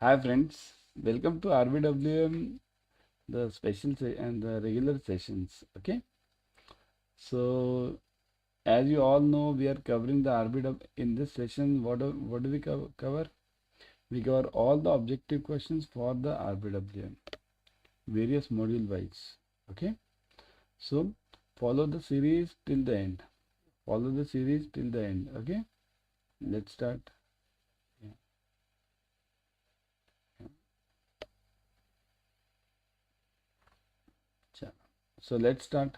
Hi friends, welcome to RBWM, the and the regular sessions. Okay, so as you all know, we are covering the RBW in this session. What do we cover? We cover all the objective questions for the RBWM, various module wise. Okay, so follow the series till the end. Follow the series till the end. Okay, let's start. Yeah. So let's start.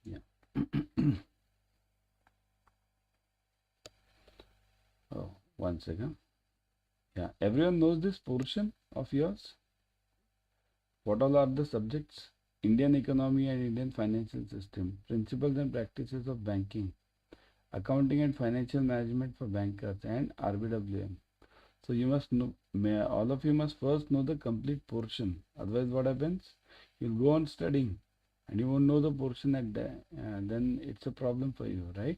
Yeah. Oh, one second. Yeah, everyone knows this portion of yours. What all are the subjects? Indian economy and Indian financial system, principles and practices of banking, accounting and financial management for bankers, and RBWM. So you must know, all of you must first know the complete portion. Otherwise, what happens? You'll go on studying, and you won't know the portion at the, then it's a problem for you, right?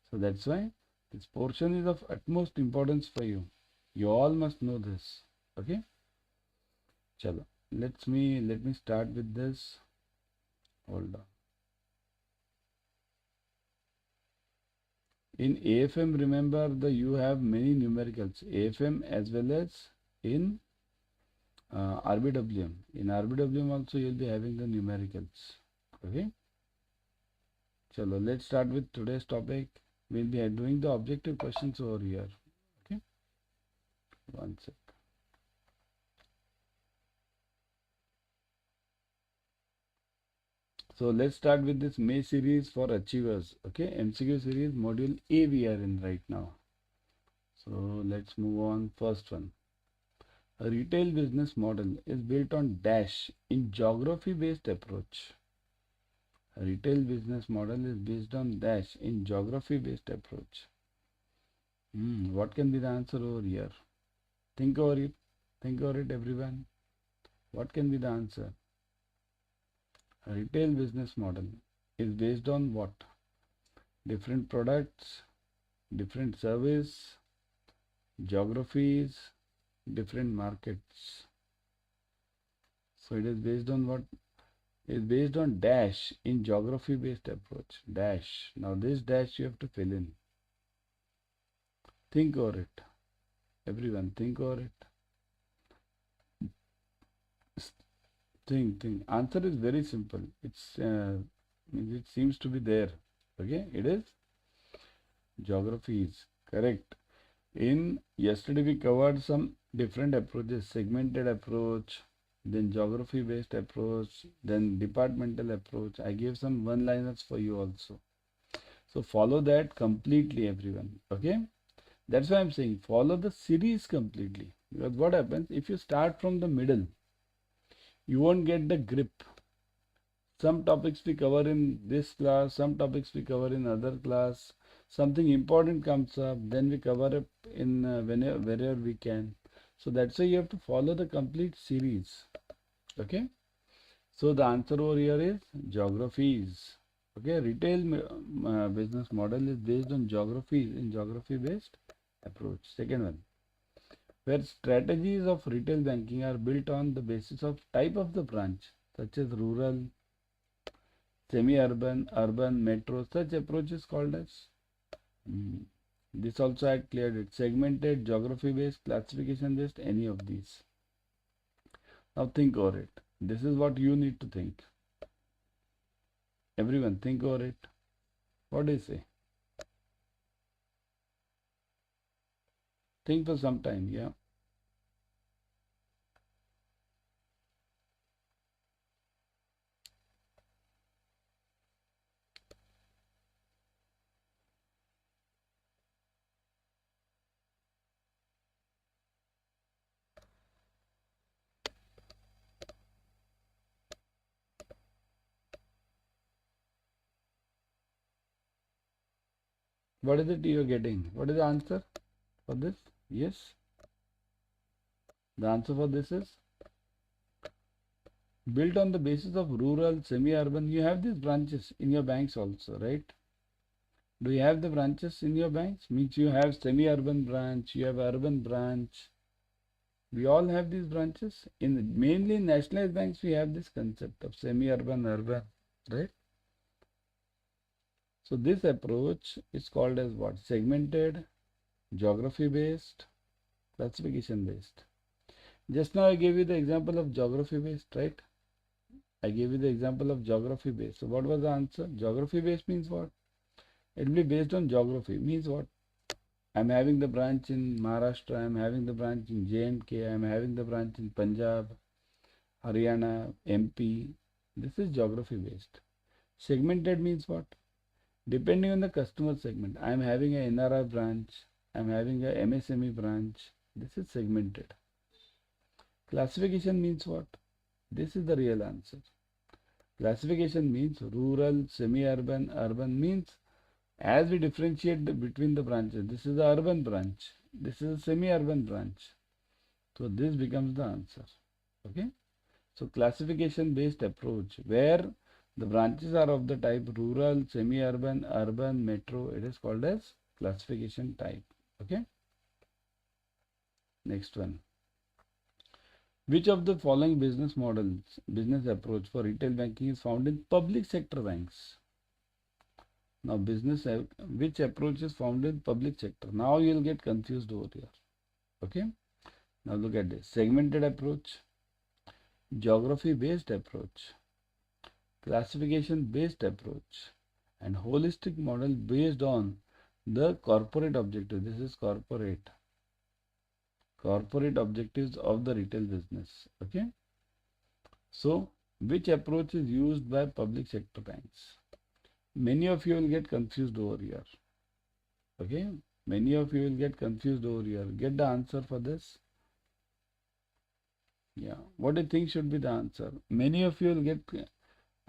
So that's why this portion is of utmost importance for you. You all must know this. Okay? Chalo. Let me start with this. Hold on. In AFM, remember you have many numericals. AFM as well as in RBWM. In RBWM also you'll be having the numericals. Okay. Chalo. Let's start with today's topic. We'll be doing the objective questions over here. Okay. One sec. So let's start with this May series for achievers. Okay, MCQ series module A we are in right now. So let's move on. First one. A retail business model is built on dash in geography based approach. A retail business model is based on dash in geography based approach. What can be the answer over here? Think over it. Think over it, everyone. What can be the answer? A retail business model is based on what? Different products, different service, geographies, different markets. So it is based on what? It is based on dash in geography based approach. Dash. Now this dash you have to fill in. Think over it. Everyone think over it. Think. Answer is very simple. It seems to be there. Okay, it is geography is correct. In yesterday we covered some different approaches, segmented approach, then geography based approach, then departmental approach. I gave some one liners for you also. So follow that completely, everyone. Okay, that's why I'm saying follow the series completely, because what happens if you start from the middle, you won't get the grip. Some topics we cover in this class, some topics we cover in other class. Something important comes up, then we cover it in wherever we can. So that's why you have to follow the complete series. Okay. So the answer over here is geographies. Okay. Retail business model is based on geographies in geography based approach. Second one, where strategies of retail banking are built on the basis of type of the branch, such as rural, semi-urban, urban, metro. Such approach is called as this also I cleared it. Segmented, geography based, classification based, any of these. Now think over it. This is what you need to think. Everyone think over it. What do you say? Think for some time, yeah. What is it you're getting? What is the answer for this? Yes. The answer for this is built on the basis of rural, semi-urban. You have these branches in your banks also, right? Do you have the branches in your banks? Means you have semi-urban branch, you have urban branch. We all have these branches. In mainly nationalized banks, we have this concept of semi-urban, urban, right? So this approach is called as what? Segmented, geography-based, classification-based. Just now I gave you the example of geography-based, right? I gave you the example of geography-based. So what was the answer? Geography-based means what? It will be based on geography. Means what? I'm having the branch in Maharashtra, I'm having the branch in J&K, I'm having the branch in Punjab, Haryana, MP. This is geography based. Segmented means what? Depending on the customer segment. I'm having a NRI branch, I'm having a MSME branch. This is segmented. Classification means what? This is the real answer. Classification means rural, semi-urban, urban means as we differentiate between the branches, this is the urban branch, this is a semi-urban branch. So this becomes the answer. Okay. So classification based approach where the branches are of the type rural, semi-urban, urban, metro, it is called as classification type. Okay. Next one. Which of the following business models, business approach for retail banking is found in public sector banks? Now which approach is found in public sector? Now you will get confused over here. Okay. Now look at this. Segmented approach, geography based approach, classification based approach, and holistic model based on the corporate objective. This is corporate objectives of the retail business. Okay. So which approach is used by public sector banks? Many of you will get confused over here. Okay. Many of you will get confused over here. Get the answer for this. Yeah. What do you think should be the answer? Many of you will get,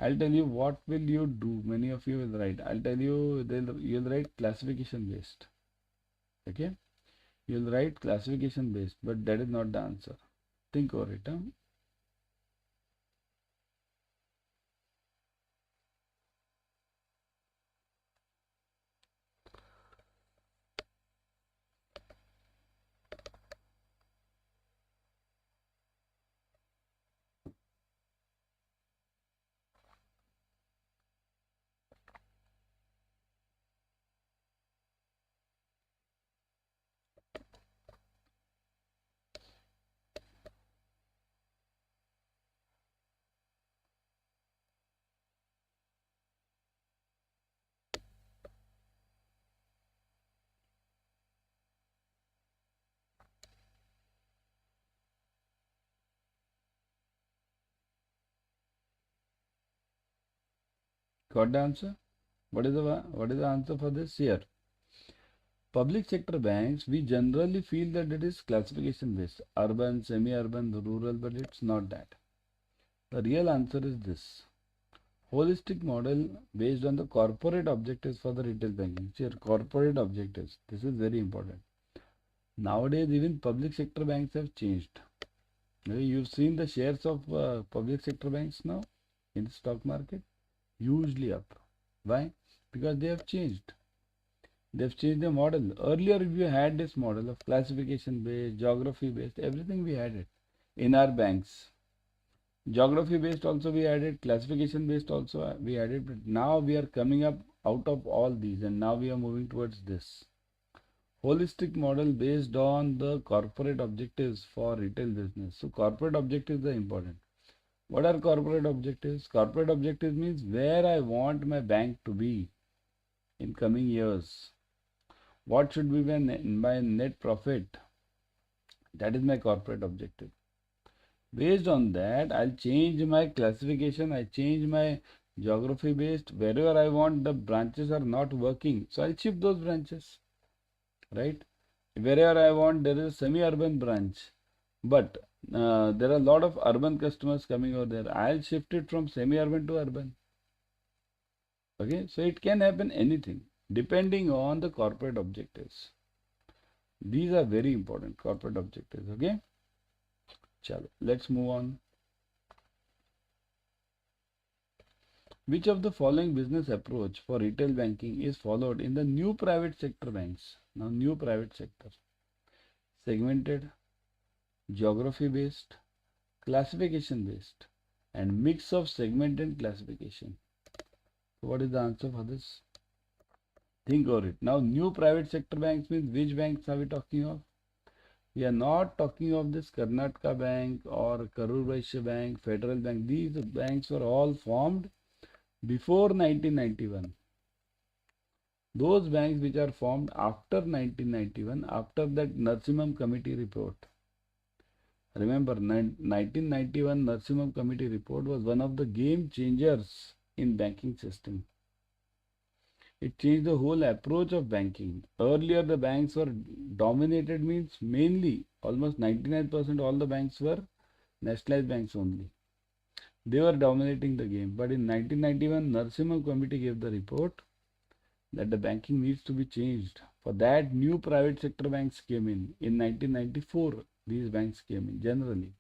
I'll tell you what will you do. Many of you will write. I'll tell you, you'll write classification based. Okay. You'll write classification based, but that is not the answer. Think over it. Huh? Got the answer? What is the answer for this here? Public sector banks, we generally feel that it is classification based, urban, semi-urban, rural, but it's not that. The real answer is this. Holistic model based on the corporate objectives for the retail banking. Here, corporate objectives. This is very important. Nowadays, even public sector banks have changed. You've seen the shares of public sector banks now in the stock market, hugely up. Why? Because they have changed. They've changed the model. Earlier, we had this model of classification based, geography based, everything we had it in our banks. Geography based also we added, classification based also we added, but now we are coming up out of all these and now we are moving towards this holistic model based on the corporate objectives for retail business. So corporate objectives are important. What are corporate objectives? Corporate objectives means where I want my bank to be in coming years. What should be my net profit? That is my corporate objective. Based on that, I'll change my classification, I change my geography based. Wherever I want the branches are not working, so I'll shift those branches. Right? Wherever I want, there is a semi-urban branch, but there are a lot of urban customers coming over there. I'll shift it from semi-urban to urban. Okay, so it can happen anything depending on the corporate objectives. These are very important corporate objectives. Okay, chalo, let's move on. Which of the following business approach for retail banking is followed in the new private sector banks? Now, new private sector. Segmented, geography based, classification based, and mix of segment and classification. So what is the answer for this? Think over it. Now, new private sector banks means which banks are we talking of? We are not talking of this Karnataka Bank or Karur Vysya Bank, Federal Bank. These banks were all formed before 1991. Those banks which are formed after 1991, after that Narsimham Committee report. Remember, 1991 Narsimham Committee report was one of the game changers in banking system. It changed the whole approach of banking. Earlier, the banks were dominated, means mainly almost 99% all the banks were nationalized banks only. They were dominating the game. But in 1991, Narsimham Committee gave the report that the banking needs to be changed. For that, new private sector banks came in. In 1994, these banks came in generally.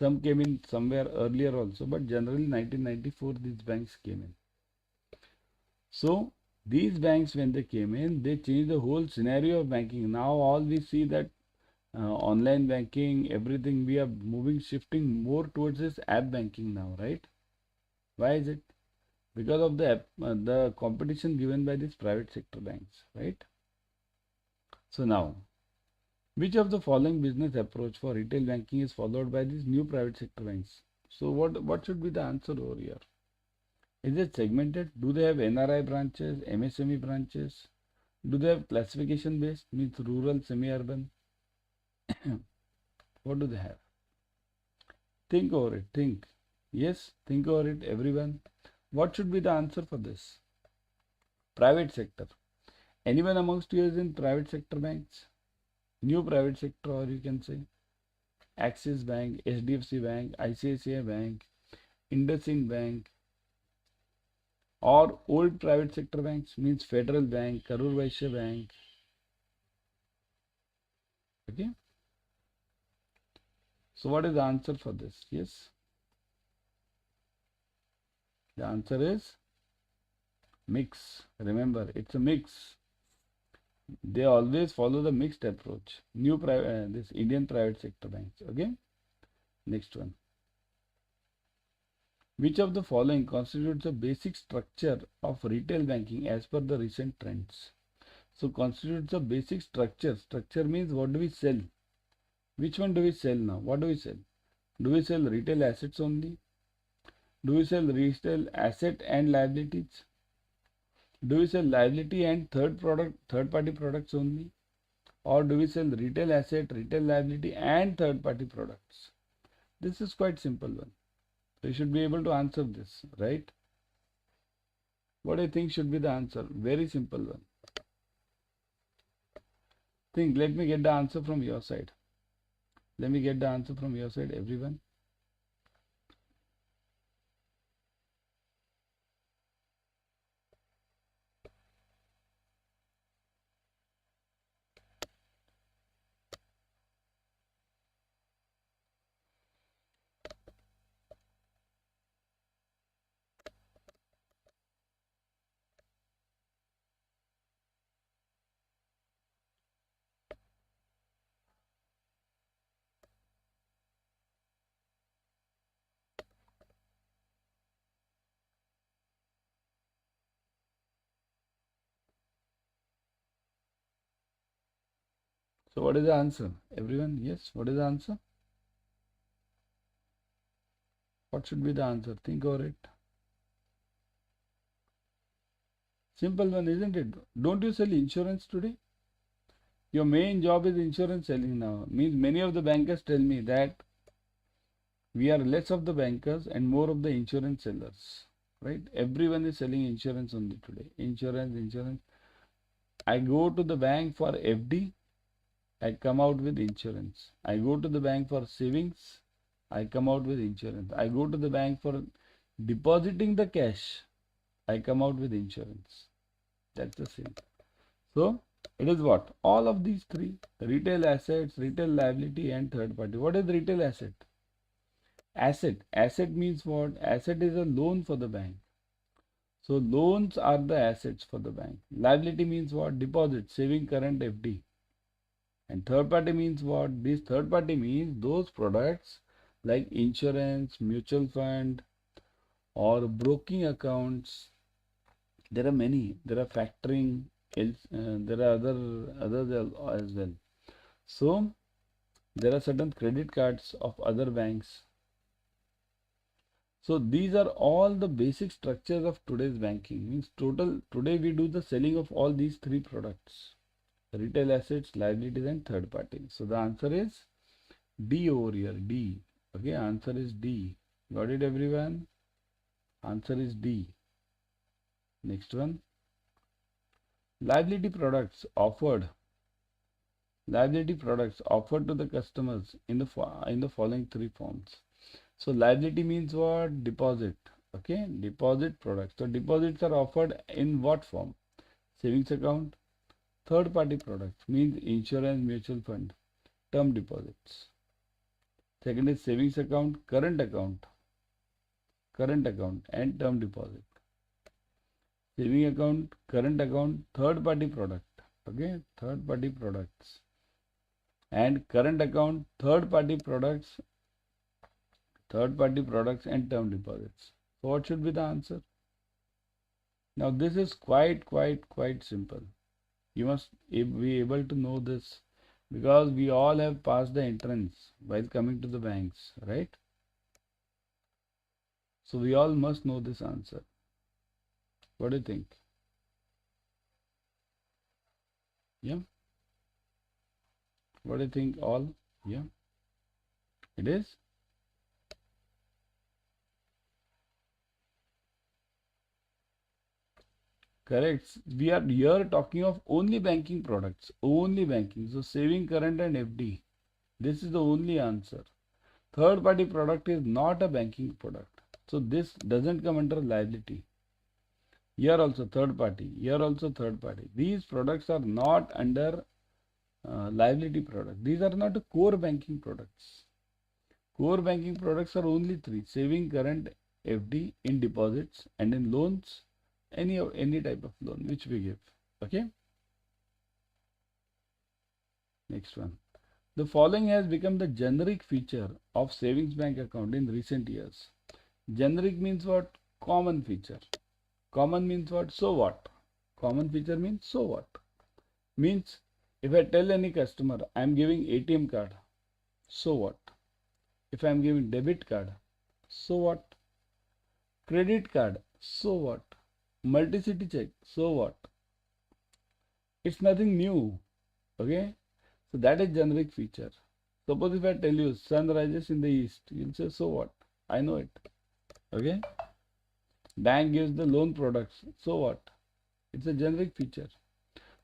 Some came in somewhere earlier also, but generally 1994 these banks came in. So these banks, when they came in, they changed the whole scenario of banking. Now all we see that online banking, everything, we are moving, shifting more towards this app banking now, right? Why is it? Because of the competition given by these private sector banks, right? So now, which of the following business approach for retail banking is followed by these new private sector banks? So what should be the answer over here? Is it segmented? Do they have NRI branches, MSME branches? Do they have classification based, means rural, semi-urban? What do they have? Think over it, think. Yes, think over it, everyone. What should be the answer for this? Private sector. Anyone amongst you is in private sector banks? New private sector, or you can say Axis Bank, HDFC Bank, ICICI Bank, IndusInd Bank, or old private sector banks, means Federal Bank, Karur Vysya Bank. Okay. So what is the answer for this? Yes. The answer is mix. Remember, it's a mix. They always follow the mixed approach. New private, this Indian private sector banks. Okay. Next one. Which of the following constitutes a basic structure of retail banking as per the recent trends? So constitutes a basic structure. Structure means what do we sell? Which one do we sell now? What do we sell? Do we sell retail assets only? Do we sell retail asset and liabilities? Do we sell liability and third party products only? Or do we sell retail asset, retail liability and third party products? This is quite simple one. So you should be able to answer this, right? What do you think should be the answer? Very simple one. Think, let me get the answer from your side. Let me get the answer from your side, everyone. So what is the answer? Everyone, yes, what is the answer? What should be the answer? Think over it. Simple one, isn't it? Don't you sell insurance today? Your main job is insurance selling now. Means many of the bankers tell me that we are less of the bankers and more of the insurance sellers. Right? Everyone is selling insurance only today. Insurance. I go to the bank for FD, I come out with insurance. I go to the bank for savings, I come out with insurance. I go to the bank for depositing the cash, I come out with insurance. That's the same. So it is what? All of these three: retail assets, retail liability, and third party. What is retail asset? Asset means what? Asset is a loan for the bank. So loans are the assets for the bank. Liability means what? Deposit, saving, current, FD. And third party means what? This third party means those products like insurance, mutual fund, or broking accounts. There are many. There are factoring. There are others as well. So there are certain credit cards of other banks. So these are all the basic structures of today's banking. Means today we do the selling of all these three products: retail assets, liabilities, and third party. So the answer is D over here. D. Okay, answer is D. Got it, everyone? Answer is D. Next one. Liability products offered. Liability products offered to the customers in the following three forms. So liability means what? Deposit. Okay, deposit products. So deposits are offered in what form? Savings account. Third party products means insurance, mutual fund, term deposits. Second is savings account, current account, and term deposit. Saving account, current account, third party product. Okay, third party products. And current account, third party products, and term deposits. So what should be the answer? Now this is quite simple. You must be able to know this because we all have passed the entrance while coming to the banks, right? So we all must know this answer. What do you think? Yeah. What do you think all? Yeah. It is? Correct. We are here talking of only banking products. Only banking. So saving, current, and FD. This is the only answer. Third party product is not a banking product. So this doesn't come under liability. Here also third party. Here also third party. These products are not under liability product. These are not core banking products. Core banking products are only three: saving, current, FD, in deposits, and in loans, any type of loan which we give. Okay. Next one. The following has become the generic feature of savings bank account in recent years. Generic means what? Common feature. Common means what? So what? Common feature means so what? Means if I tell any customer I am giving ATM card, so what? If I am giving debit card, so what? Credit card, so what? Multi-city check, so what? It's nothing new. Okay? So that is generic feature. Suppose if I tell you sun rises in the east, you'll say, so what? I know it. Okay? Bank gives the loan products, so what? It's a generic feature.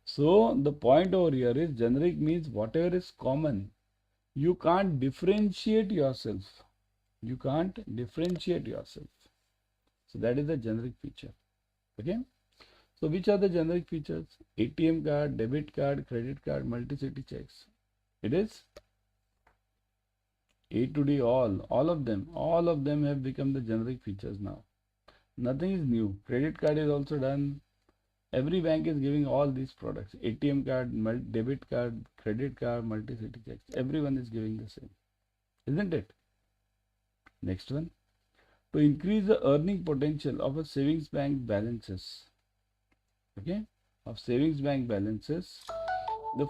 So the point over here is generic means whatever is common. You can't differentiate yourself. You can't differentiate yourself. So that is the generic feature. Okay? So which are the generic features? ATM card, debit card, credit card, multi-city checks. It is A to D, all of them have become the generic features now. Nothing is new. Credit card is also done. Every bank is giving all these products: ATM card, debit card, credit card, multi-city checks. Everyone is giving the same, isn't it? Next one. To increase the earning potential of a savings bank balances, okay, the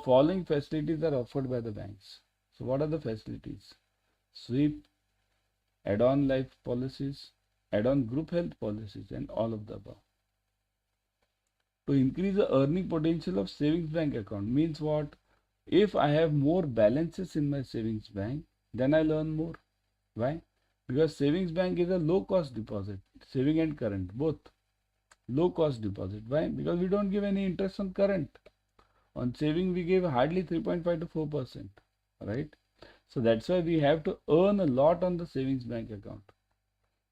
following facilities are offered by the banks. So what are the facilities? Sweep, add-on life policies, add-on group health policies, and all of the above. To increase the earning potential of savings bank account means what? If I have more balances in my savings bank, then I'll earn more. Why? Because savings bank is a low cost deposit, saving and current, both low cost deposit. Why? Because we don't give any interest on current. On saving we give hardly 3.5 to 4%, right? So that's why we have to earn a lot on the savings bank account.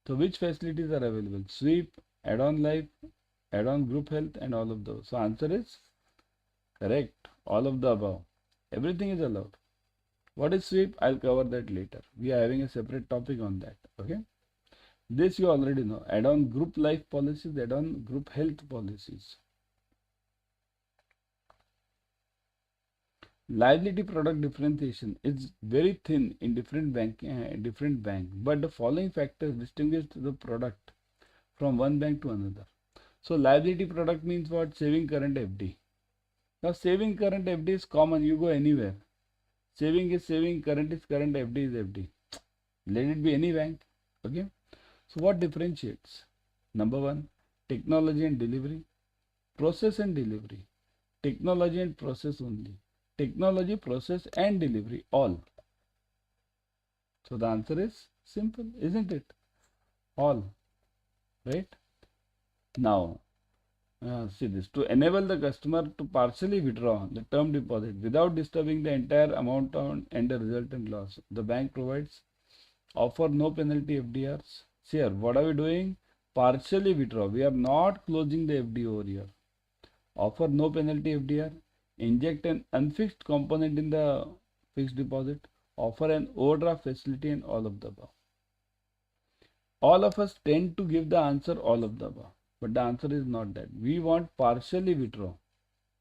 So which facilities are available? Sweep, add-on life, add-on group health, and all of those. So answer is correct. All of the above. Everything is allowed. What is sweep? I'll cover that later. We are having a separate topic on that. Okay. This you already know. Add-on group life policies, add-on group health policies. Liability product differentiation is very thin in different bank, but the following factors distinguish the product from one bank to another. So liability product means what? Saving current FD. Now saving current FD is common. You go anywhere. Saving is saving, current is current, FD is FD. Let it be any bank. Okay. So what differentiates? Number one, technology and delivery, process and delivery, technology and process only, technology, process and delivery, all. So the answer is simple, isn't it? All, right? Now, see this, to enable the customer to partially withdraw the term deposit without disturbing the entire amount and the resultant loss, the bank provides offer no penalty FDRs. See here, what are we doing? Partially withdraw. We are not closing the FD over here. Offer no penalty FDR. Inject an unfixed component in the fixed deposit. Offer an overdraft facility and all of the above. All of us tend to give the answer all of the above. But the answer is not that. We want partially withdraw.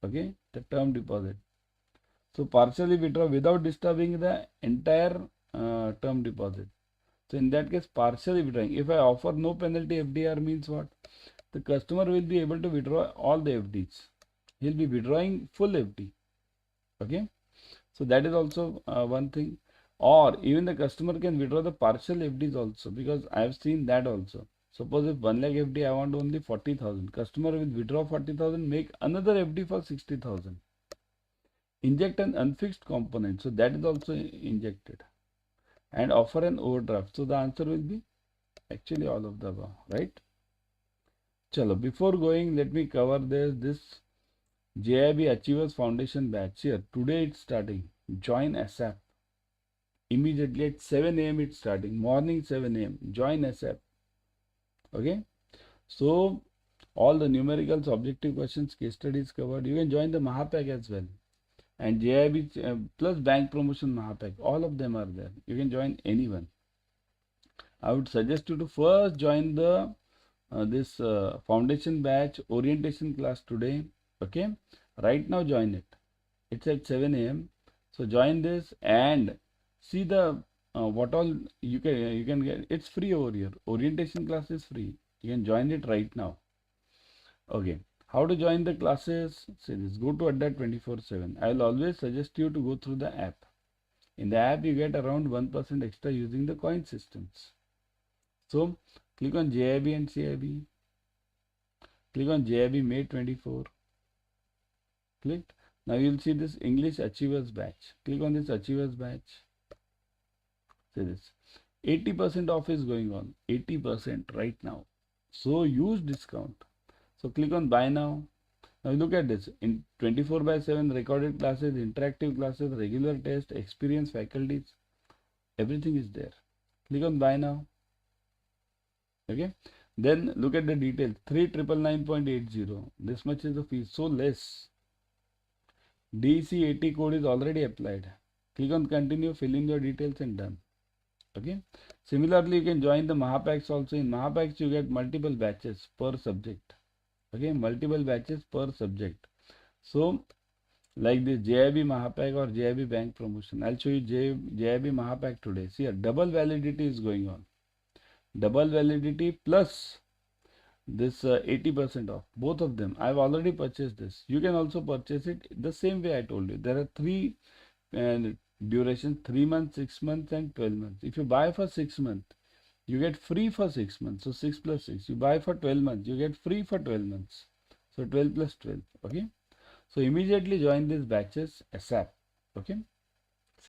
Okay, the term deposit. So partially withdraw without disturbing the entire term deposit. So in that case, partially withdrawing. If I offer no penalty FDR means what? The customer will be able to withdraw all the FDs. He'll be withdrawing full FD. Okay. So that is also one thing. Or even the customer can withdraw the partial FDs also, because I have seen that also. Suppose if 1 lakh FD I want only 40,000. Customer will withdraw 40,000, make another FD for 60,000. Inject an unfixed component. So that is also injected. And offer an overdraft. So the answer will be actually all of the above, right? Chalo, before going, let me cover this JAIIB Achievers Foundation batch here. Today it's starting. Join ASAP. Immediately at 7 a.m. it's starting. Morning 7 a.m. Join ASAP. Okay. So all the numericals, objective questions, case studies covered. You can join the Mahapack as well. And JAIIB plus bank promotion Mahapack. All of them are there. You can join anyone. I would suggest you to first join the this foundation batch orientation class today. Okay, right now join it. It's at 7 a.m. So join this and see the what all you can get. It's free over here. Orientation class is free. You can join it right now. Okay, how to join the classes? See this. Go to Adda 24/7. I will always suggest you to go through the app. In the app, you get around 1% extra using the coin systems. So click on JAIIB and CIB. Click on JAIIB May 24. Click. Now you will see this English Achievers batch. Click on this Achievers batch. See this. 80% off is going on. 80% right now. So use discount. So click on buy now. Now look at this. In 24/7 recorded classes, interactive classes, regular test, experienced faculties. Everything is there. Click on buy now. Okay. Then look at the details. 3,999.80. This much is the fee. So less. DEC 80 code is already applied. Click on continue, fill in your details and done. Okay. Similarly, you can join the Mahapacks also. In Mahapacks, you get multiple batches per subject. Okay. Multiple batches per subject. So, like this JAIIB Mahapack or JAIIB Bank Promotion. I'll show you JAIIB Mahapack today. See here, double validity is going on. Double validity plus this 80% off, both of them. I've already purchased this. You can also purchase it the same way I told you. There are three durations: 3 months, 6 months and 12 months. If you buy for 6 months, you get free for 6 months. So 6 plus 6. You buy for 12 months, you get free for 12 months. So 12 plus 12. Okay. So immediately join these batches ASAP. Okay.